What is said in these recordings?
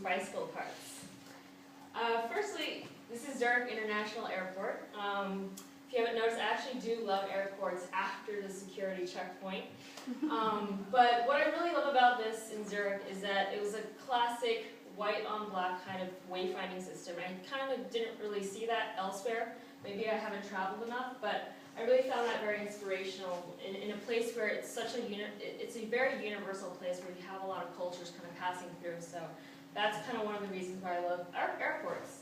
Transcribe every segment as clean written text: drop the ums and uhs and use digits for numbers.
bicycle parts. Firstly, this is Zurich International Airport. If you haven't noticed, I actually do love airports after the security checkpoint. But what I really love about this in Zurich is that it was a classic white on black kind of wayfinding system. I kind of didn't really see that elsewhere. Maybe I haven't traveled enough, but I really found that very inspirational in a place where it's such it's a very universal place where you have a lot of cultures kind of passing through. So that's kind of one of the reasons why I love our airports.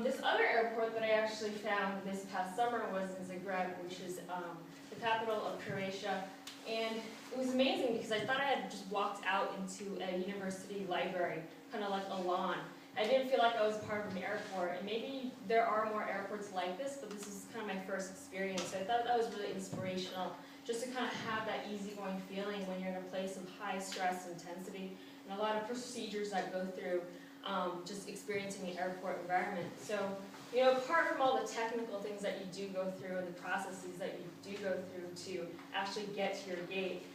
This other airport that I actually found this past summer was in Zagreb, which is the capital of Croatia. And it was amazing because I thought I had just walked out into a university library, kind of like a lawn. I didn't feel like I was part of an airport, and maybe there are more airports like this, but this is kind of my first experience. So I thought that was really inspirational, just to kind of have that easygoing feeling when you're in a place of high stress intensity and a lot of procedures that go through just experiencing the airport environment. So, you know, apart from all the technical things that you do go through and the processes that you do go through to actually get to your gate,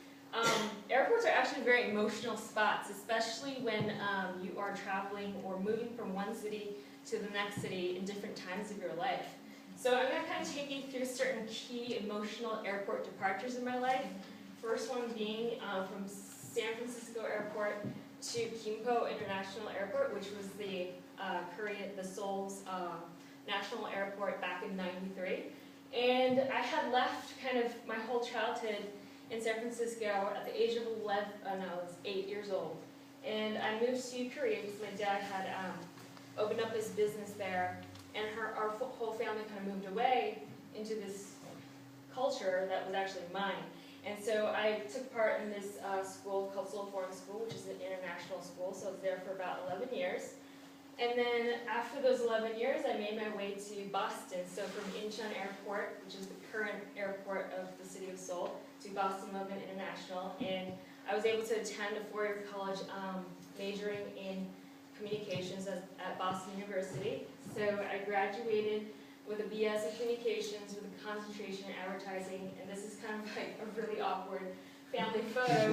airports are actually very emotional spots, especially when you are traveling or moving from one city to the next city in different times of your life. So I'm going to kind of take you through certain key emotional airport departures in my life. First one being from San Francisco Airport to Gimpo International Airport, which was the Seoul's national airport back in '93. And I had left kind of my whole childhood in San Francisco at the age of 8 years old. And I moved to Korea because my dad had opened up his business there, and our whole family kind of moved away into this culture that was actually mine. And so I took part in this school called Seoul Foreign School, which is an international school, so I was there for about 11 years. And then after those 11 years, I made my way to Boston. So from Incheon Airport, which is the current airport of the city of Seoul, to Boston Logan International. And I was able to attend a four-year college majoring in communications at Boston University. So I graduated with a BS in communications with a concentration in advertising. And this is kind of like a really awkward family photo.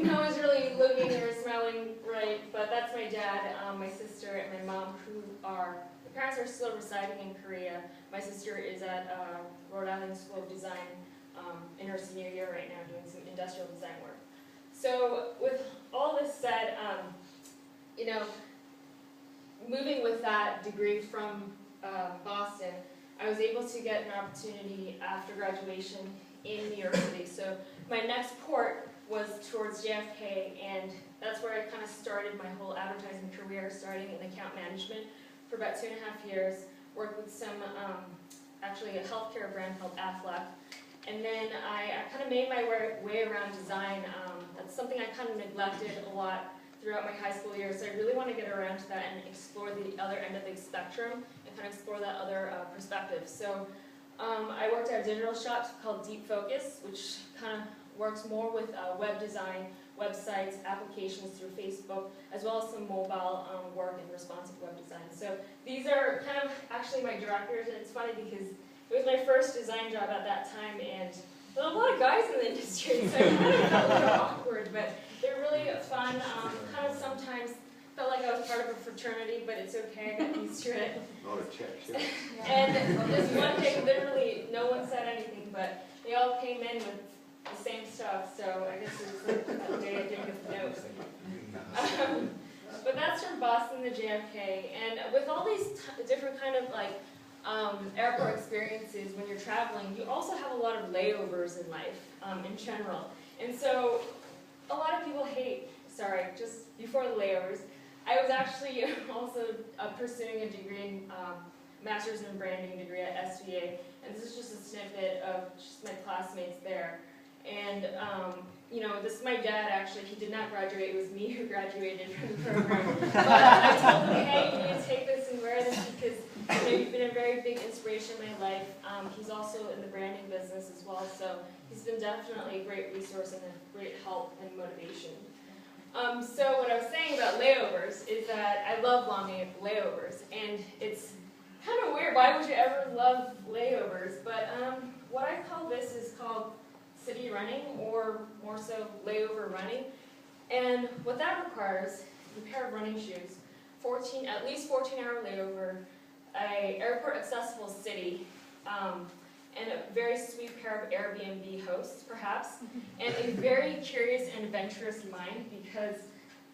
No one's really looking or smelling right, but that's my dad, my sister, and my mom, the parents are still residing in Korea. My sister is at Rhode Island School of Design in her senior year right now, doing some industrial design work. So with all this said, you know, moving with that degree from Boston, I was able to get an opportunity after graduation in New York City. So my next port was towards JFK, and that's where I kind of started my whole advertising career, starting in account management for about 2.5 years, worked with some, actually a healthcare brand called Aflac. And then I kind of made my way around design. That's something I kind of neglected a lot throughout my high school years, so I really want to get around to that and explore the other end of the spectrum and kind of explore that other perspective. So I worked at a digital shop called Deep Focus, which kind of works more with web design, websites, applications through Facebook, as well as some mobile work and responsive web design. So these are kind of actually my directors, and it's funny because it was my first design job at that time, and there were a lot of guys in the industry, so I kind of felt a little awkward, but they're really fun. Kind of sometimes felt like I was part of a fraternity, but it's okay, I got used to it. Not a check, sure. And this one day, literally, no one said anything, but they all came in with the same stuff, so I guess it was like that day I didn't get the notes. But that's from Boston to JFK, and with all these different kind of like airport experiences when you're traveling, you also have a lot of layovers in life in general. And so a lot of people just before the layovers, I was actually also pursuing a degree in master's in branding degree at SVA, and this is just a snippet of just my classmates there. And you know, this is my dad actually. He did not graduate. It was me who graduated from the program. But I told him, hey, you need to take this and wear this because you know, you've been a very big inspiration in my life. He's also in the branding business as well, so he's been definitely a great resource and a great help and motivation. So what I was saying about layovers is that I love long layovers, and it's kind of weird. Why would you ever love layovers? But what I call this is called city running, or more so layover running. And what that requires a pair of running shoes, at least 14-hour layover, a airport accessible city, and a very sweet pair of Airbnb hosts, perhaps, and a very curious and adventurous mind, because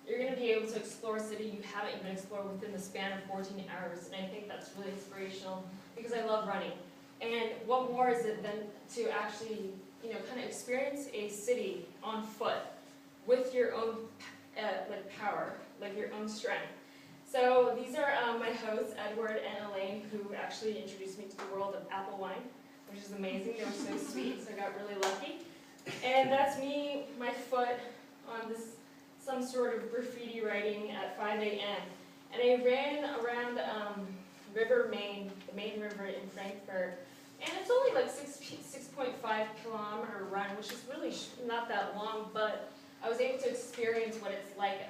you're going to be able to explore a city you haven't even explored within the span of 14 hours, and I think that's really inspirational, because I love running. And what more is it than to actually, kind of experience a city on foot with your own power, like your own strength. So these are my hosts, Edward and Elaine, who actually introduced me to the world of apple wine, which is amazing. They were so sweet, so I got really lucky. And that's me, my foot on some sort of graffiti writing at 5 a.m. And I ran around River Main, the main river in Frankfurt, and it's only like 6.5 kilometer run, which is really not that long, but I was able to experience what it's like